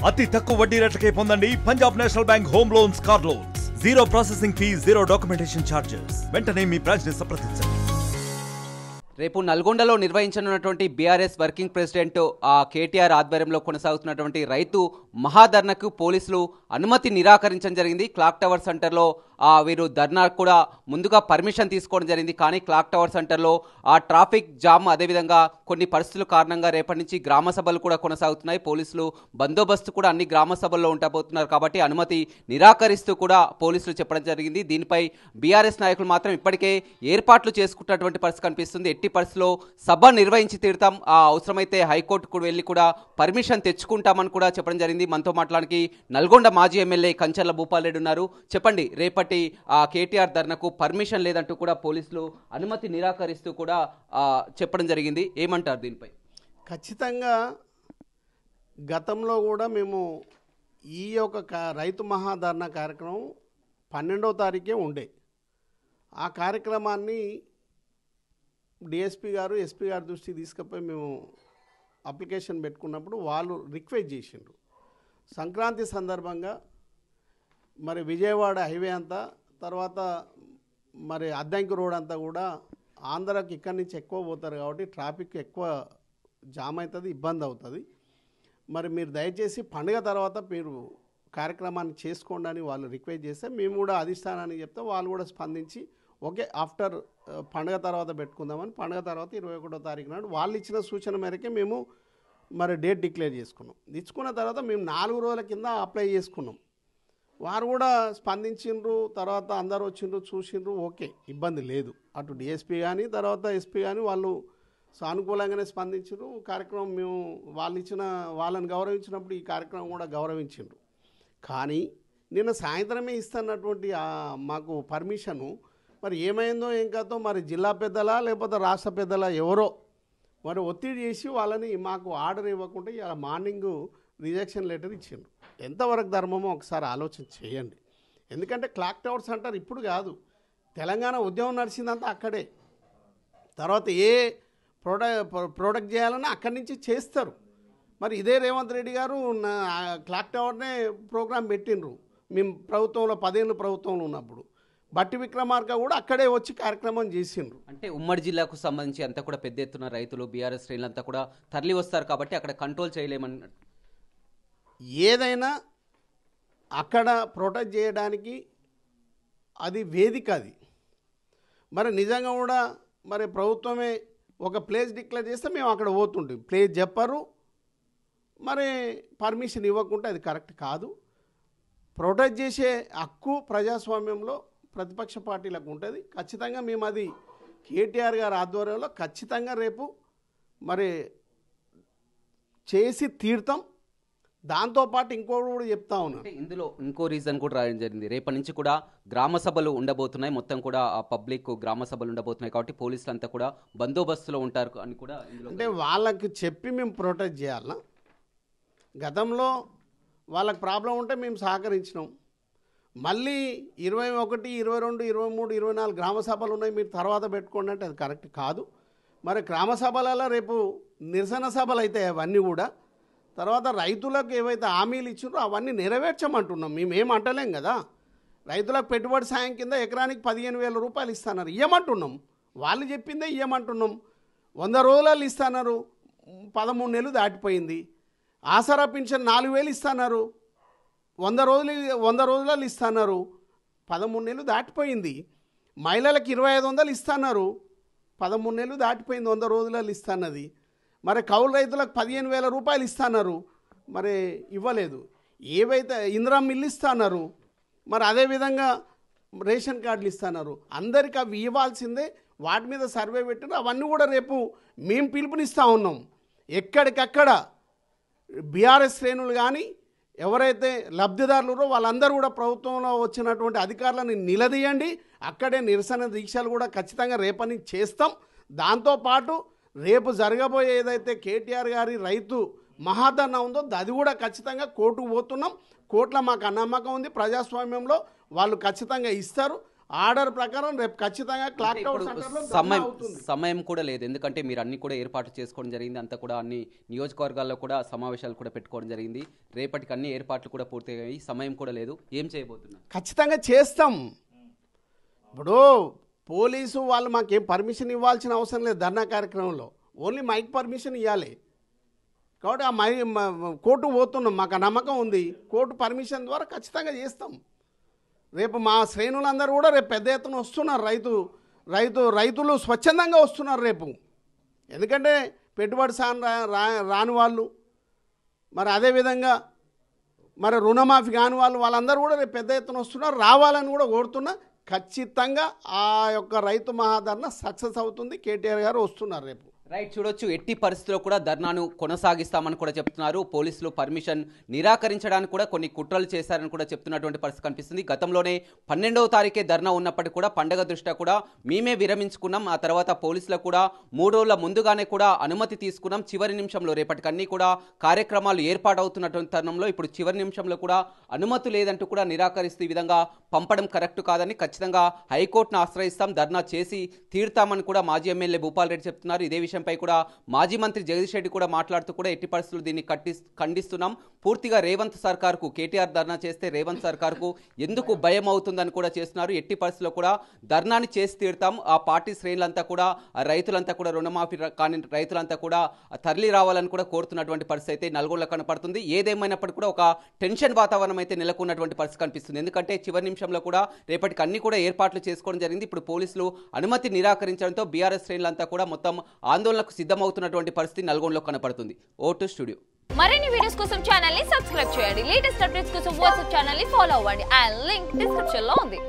అతి తక్కువ వడ్డీ రేట్లకే పొందండి Punjab national bank home loans, car loans. Zero processing fee, zero documentation charges. వెంటనే మీ బ్రాంచ్ ని సంప్రదించండి. రేపు నల్గొండలో నిర్వహించనున్నటువంటి బీఆర్ఎస్ వర్కింగ్ ప్రెసిడెంట్ కేటీఆర్ ఆధ్వర్యంలో కొనసాగుతున్నటువంటి రైతు మహాధర్నాకు పోలీసులు అనుమతి నిరాకరించడం జరిగింది. క్లాక్ టవర్ సెంటర్లో వీరు ధర్నా కూడా ముందుగా పర్మిషన్ తీసుకోవడం జరిగింది. కానీ క్లాక్ టవర్ సెంటర్లో ట్రాఫిక్ జామ్, అదేవిధంగా కొన్ని పరిస్థితుల కారణంగా రేపటి నుంచి గ్రామ సభలు కూడా కొనసాగుతున్నాయి. పోలీసులు బందోబస్తు కూడా అన్ని గ్రామ సభల్లో ఉండబోతున్నారు కాబట్టి అనుమతి నిరాకరిస్తూ కూడా పోలీసులు చెప్పడం జరిగింది. దీనిపై బీఆర్ఎస్ నాయకులు మాత్రం ఇప్పటికే ఏర్పాట్లు చేసుకుంటున్నటువంటి పరిస్థితి కనిపిస్తుంది. ఎట్టి పరిస్థితుల్లో సభ నిర్వహించి తీరుతాం, అవసరమైతే హైకోర్టుకు వెళ్ళి కూడా పర్మిషన్ తెచ్చుకుంటామని కూడా చెప్పడం జరిగింది. మనతో మాట్లాడానికి నల్గొండ మాజీ ఎమ్మెల్యే కంచర్ల భూపాల్ రెడ్డి ఉన్నారు. చెప్పండి, రేపటి కేటీఆర్ ధర్నాకు పర్మిషన్ లేదంటూ కూడా పోలీసులు అనుమతి నిరాకరిస్తూ కూడా చెప్పడం జరిగింది. ఏమంటారు దీనిపై? ఖచ్చితంగా గతంలో కూడా మేము ఈ యొక్క రైతు మహాధర్నా కార్యక్రమం 12వ తారీఖే ఉండే. ఆ కార్యక్రమాన్ని డిఎస్పీ గారు, ఎస్పీ గారి దృష్టికి తీసుకుపోయి మేము అప్లికేషన్ పెట్టుకున్నప్పుడు వాళ్ళు రిక్వెస్ట్ చేసిండ్రు. సంక్రాంతి సందర్భంగా మరి విజయవాడ హైవే అంతా, తర్వాత మరి అద్దంకి రోడ్ అంతా కూడా ఆంధ్రాకి ఇక్కడి నుంచి ఎక్కువ పోతారు కాబట్టి ట్రాఫిక్ ఎక్కువ జామ్ అవుతుంది, ఇబ్బంది అవుతుంది. మరి మీరు దయచేసి పండుగ తర్వాత మీరు కార్యక్రమాన్ని చేసుకోండి అని వాళ్ళు రిక్వెస్ట్ చేస్తే మేము కూడా అధిష్టానానికి చెప్తే వాళ్ళు కూడా స్పందించి ఓకే ఆఫ్టర్ పండుగ తర్వాత పెట్టుకుందామని పండుగ తర్వాత 21వ తారీఖు నాడు వాళ్ళు ఇచ్చిన సూచన మేరకే మేము మరి డేట్ డిక్లేర్ చేసుకున్నాం. ఇచ్చుకున్న తర్వాత మేము 4 రోజుల కింద అప్లై చేసుకున్నాం. వారు కూడా స్పందించిండ్రు, తర్వాత అందరూ వచ్చిండ్రు, చూసిండ్రు, ఓకే ఇబ్బంది లేదు. అటు డిఎస్పీ కానీ తర్వాత ఎస్పీ కానీ వాళ్ళు సానుకూలంగానే స్పందించారు. కార్యక్రమం మేము వాళ్ళని గౌరవించినప్పుడు ఈ కార్యక్రమం కూడా గౌరవించిండ్రు. కానీ నిన్న సాయంత్రమే ఇస్తున్నటువంటి మాకు పర్మిషను మరి ఏమైందో ఏం కాదో మరి జిల్లా పెద్దలా లేకపోతే రాష్ట్ర పెద్దలా ఎవరో మరి ఒత్తిడి చేసి వాళ్ళని మాకు ఆర్డర్ ఇవ్వకుండా ఇలా మార్నింగ్ రిజెక్షన్ లెటర్ ఇచ్చిండ్రు. ఎంతవరకు ధర్మమో ఒకసారి ఆలోచన చేయండి. ఎందుకంటే క్లాక్ టవర్ సెంటర్ ఇప్పుడు కాదు, తెలంగాణ ఉద్యమం నడిచిందంతా అక్కడే. తర్వాత ఏ ప్రోడక్ట్ చేయాలన్నా అక్కడి నుంచి చేస్తారు. మరి ఇదే రేవంత్ రెడ్డి గారు క్లాక్ టవర్నే ప్రోగ్రాం పెట్టిండ్రు. మేము ప్రభుత్వంలో 10 ఏళ్ళు ప్రభుత్వంలో ఉన్నప్పుడు బట్టి విక్రమార్క కూడా అక్కడే వచ్చి కార్యక్రమం చేసిండ్రు. అంటే ఉమ్మడి జిల్లాకు సంబంధించి అంతా కూడా పెద్ద ఎత్తున రైతులు బీఆర్ఎస్ శ్రేణులంతా కూడా తరలి వస్తారు కాబట్టి అక్కడ కంట్రోల్ చేయలేమని. ఏదైనా అక్కడ ప్రొటెక్ట్ చేయడానికి అది వేదిక. అది మరి నిజంగా కూడా మరి ప్రభుత్వమే ఒక ప్లేస్ డిక్లేర్ చేస్తే మేము అక్కడ పోతుంటాం. ప్లేస్ చెప్పరు, మరి పర్మిషన్ ఇవ్వకుంటే అది కరెక్ట్ కాదు. ప్రొటెక్ట్ చేసే హక్కు ప్రజాస్వామ్యంలో ప్రతిపక్ష పార్టీలకు ఉంటుంది. ఖచ్చితంగా మేము అది కేటీఆర్ గారి ఆధ్వర్యంలో ఖచ్చితంగా రేపు మరి చేసి తీర్థం. దాంతోపాటు ఇంకోటి కూడా చెప్తా ఉన్నాను, ఇందులో ఇంకో రీజన్ కూడా రాయడం జరిగింది. రేపటి నుంచి కూడా గ్రామ సభలు ఉండబోతున్నాయి, మొత్తం కూడా పబ్లిక్ గ్రామ సభలు ఉండబోతున్నాయి కాబట్టి పోలీసులు అంతా కూడా బందోబస్తులో ఉంటారు అని కూడా. అంటే వాళ్ళకి చెప్పి మేము ప్రొటెక్ట్ చేయాలన్నా? గతంలో వాళ్ళకి ప్రాబ్లం ఉంటే మేము సహకరించినాం. మళ్ళీ 21, 22, 23, 24 గ్రామ సభలు ఉన్నాయి, మీరు తర్వాత పెట్టుకోండి అంటే అది కరెక్ట్ కాదు. మరి గ్రామ సభలలో రేపు నిరసన సభలు అయితే అవన్నీ కూడా తర్వాత రైతులకు ఏవైతే హామీలు ఇచ్చారో అవన్నీ నెరవేర్చమంటున్నాం. మేము అంటలేం కదా. రైతులకు పెట్టుబడి సాయం కింద ఎకరానికి 15,000 రూపాయలు ఇస్తున్నారు, ఇవ్వమంటున్నాం. వాళ్ళు చెప్పిందే ఇవ్వమంటున్నాం. 100 రోజులలో ఇస్తున్నారు, 13 నెలలు దాటిపోయింది. ఆసరా పింఛన్ 4,000 ఇస్తున్నారు, 100 రోజులలో ఇస్తున్నారు, 13 నెలలు దాటిపోయింది. మహిళలకు 2,500 ఇస్తున్నారు, 13 నెలలు దాటిపోయింది, 100 రోజులలో ఇస్తున్నది. మరి కౌలు రైతులకు 15,000 రూపాయలు ఇస్తున్నారు, మరి ఇవ్వలేదు. ఏవైతే ఇందిరమ్మ ఇల్లు ఇస్తున్నారు, మరి అదేవిధంగా రేషన్ కార్డులు ఇస్తున్నారు, అందరికీ అవి ఇవ్వాల్సిందే. వాటి మీద సర్వే పెట్టిన అవన్నీ కూడా రేపు మేము పిలుపునిస్తూ ఉన్నాం. ఎక్కడికక్కడ బీఆర్ఎస్ శ్రేణులు కానీ ఎవరైతే లబ్ధిదారులు వాళ్ళందరూ కూడా ప్రభుత్వంలో వచ్చినటువంటి అధికారులను నిలదీయండి. అక్కడే నిరసన దీక్షలు కూడా ఖచ్చితంగా రేపని చేస్తాం. దాంతోపాటు రేపు జరగబోయే ఏదైతే కేటీఆర్ గారి రైతు మహాధర్నా ఉందో అది కూడా ఖచ్చితంగా కోర్టుకు పోతున్నాం. కోర్టులో మాకు నమ్మకం ఉంది, ప్రజాస్వామ్యంలో వాళ్ళు ఖచ్చితంగా ఇస్తారు. ఆర్డర్ ప్రకారం రేపు ఖచ్చితంగా క్లాక్ టవర్ సెంటర్లో ధర్నా అవుతుంది. సమయం కూడా లేదు, ఎందుకంటే మీరు అన్ని కూడా ఏర్పాట్లు చేసుకోవడం జరిగింది. అంతా కూడా అన్ని నియోజకవర్గాల్లో కూడా సమావేశాలు కూడా పెట్టుకోవడం జరిగింది. రేపటికి అన్ని ఏర్పాట్లు కూడా పూర్తయ్యాయి, సమయం కూడా లేదు. ఏం చేయబోతున్నారు? ఖచ్చితంగా చేస్తాం. ఇప్పుడు పోలీసు వాళ్ళు మాకేం పర్మిషన్ ఇవ్వాల్సిన అవసరం లేదు ధర్నా కార్యక్రమంలో, ఓన్లీ మైక్ పర్మిషన్ ఇవ్వాలి. కాబట్టి ఆ కోర్టు పోతున్నాం, మాకు ఆ నమ్మకం ఉంది. కోర్టు పర్మిషన్ ద్వారా ఖచ్చితంగా చేస్తాం. రేపు మా శ్రేణులందరూ కూడా రేపు పెద్ద ఎత్తున వస్తున్నారు. రైతులు స్వచ్ఛందంగా వస్తున్నారు రేపు. ఎందుకంటే పెట్టుబడి సాయం రాని వాళ్ళు, మరి అదేవిధంగా మరి రుణమాఫీ కాని వాళ్ళందరూ కూడా రేపు పెద్ద ఎత్తున వస్తున్నారు. రావాలని కూడా కోరుతున్నా. ఖచ్చితంగా ఆ యొక్క రైతు మహాధర్నా సక్సెస్ అవుతుంది. కేటీఆర్ గారు వస్తున్నారు రేపు. రైట్, చూడొచ్చు. ఎట్టి పరిస్థితుల్లో కూడా ధర్నాను కొనసాగిస్తామని కూడా చెప్తున్నారు. పోలీసులు పర్మిషన్ నిరాకరించడానికి కూడా కొన్ని కుట్రలు చేశారని కూడా చెప్తున్నటువంటి పరిస్థితి కనిపిస్తుంది. గతంలోనే 12వ తారీఖే ధర్నా ఉన్నప్పటికీ కూడా పండగ దృష్ట్యా కూడా మేమే విరమించుకున్నాం. ఆ తర్వాత పోలీసులకు కూడా 3 రోజుల ముందుగానే కూడా అనుమతి తీసుకున్నాం. చివరి నిమిషంలో రేపటికన్నీ కూడా కార్యక్రమాలు ఏర్పాటవుతున్నటువంటి తరుణంలో ఇప్పుడు చివరి నిమిషంలో కూడా అనుమతి లేదంటూ కూడా నిరాకరిస్తూ ఈ విధంగా పంపడం కరెక్ట్ కాదని ఖచ్చితంగా హైకోర్టును ఆశ్రయిస్తాం, ధర్నా చేసి తీరుతామని కూడా మాజీ ఎమ్మెల్యే భూపాల్ రెడ్డి చెప్తున్నారు. ఇదే విషయంపై కూడా మాజీ మంత్రి జగదీష్ రెడ్డి కూడా మాట్లాడుతూ కూడా ఎట్టి పరిస్థితులు దీన్ని ఖండిస్తున్నాం. పూర్తిగా రేవంత్ సర్కార్కు కేటీఆర్ ధర్నా చేస్తే రేవంత్ సర్కార్కు ఎందుకు భయం అవుతుందని కూడా చేస్తున్నారు. ఎట్టి పరిస్థితుల్లో కూడా ధర్నాని చేసి తీరుతాం. ఆ పార్టీ శ్రేణులంతా కూడా రైతులంతా కూడా రుణమాఫీ కానీ రైతులంతా కూడా తరలి రావాలని కూడా కోరుతున్నటువంటి పరిస్థితి అయితే నల్గొండలో కనపడుతుంది. ఏదేమైనప్పటికీ కూడా ఒక టెన్షన్ వాతావరణం అయితే నెలకొన్నటువంటి పరిస్థితి కనిపిస్తుంది. ఎందుకంటే చివరి నిమిషంలో కూడా రేపటికి అన్ని కూడా ఏర్పాట్లు చేసుకోవడం జరిగింది. ఇప్పుడు పోలీసులు అనుమతి నిరాకరించడంతో బీఆర్ఎస్ శ్రేణులంతా కూడా మొత్తం ఆందోళనకు సిద్ధమవుతున్నటువంటి పరిస్థితి నల్గొండలో కనపడుతుంది. Vote studio. మరిన్ని వీడియోస్ కోసం ఛానల్ ని సబ్స్క్రైబ్ చేయండి. లేటెస్ట్ అప్డేట్స్ కోసం వాట్సాప్ ఛానల్ ని ఫాలో అవ్వండి. ఆ లింక్ డిస్క్రిప్షన్ లో ఉంది.